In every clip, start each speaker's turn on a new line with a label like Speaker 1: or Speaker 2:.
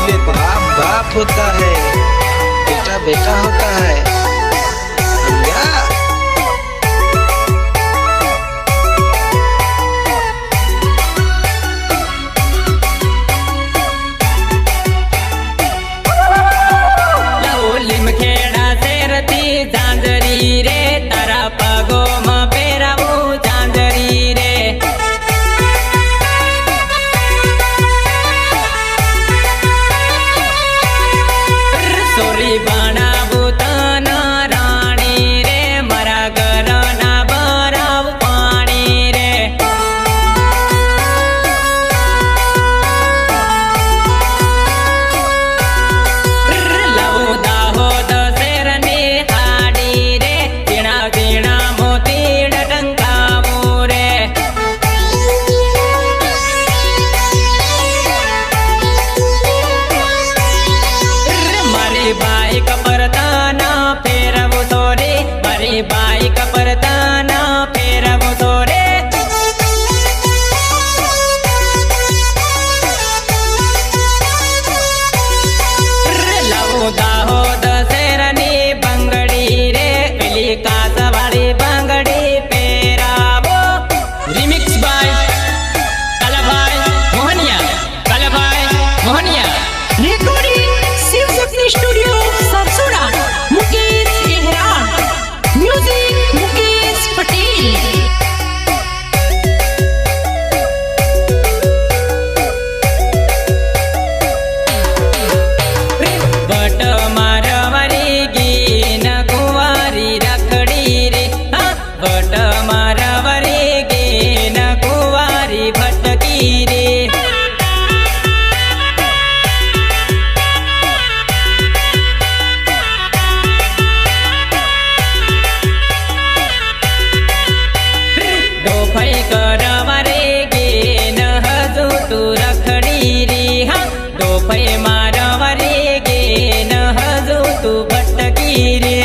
Speaker 1: के बाप बाप होता है, बेटा बेटा होता है। समझा?
Speaker 2: लिमखेड़ा शेरती झांझरी रे तारा पगो में पेरावू झांझरी रे। सोरी बनावू तना राणी रे मरा घर ना भराव पानी रे। बाइक पर ताना फेरवो सोरे, मारी बाइक पर ताना फेरवो सोरे। लवो दाहो दशेरनी बंगड़ी रे पेली कास वाली बंगड़ी पेरावो। Remix by Kalbhai Mohaniya, Kalbhai Mohaniya.
Speaker 3: Studio Sarsoda, Mukesh Ehran, music Mukesh Patel.
Speaker 2: But Marwari गी न कुंवारी रखड़ी रे, बट मारवारी गी न कुंवारी भटकी रे। डोफाई करवारे गे न हजू तू रखड़ी रे, हाँ डोफाई मारवारे गे न हजू तू भटकी रे।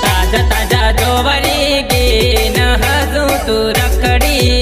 Speaker 2: ताजा ताजा जोवरी गे न हजू तू रखड़ी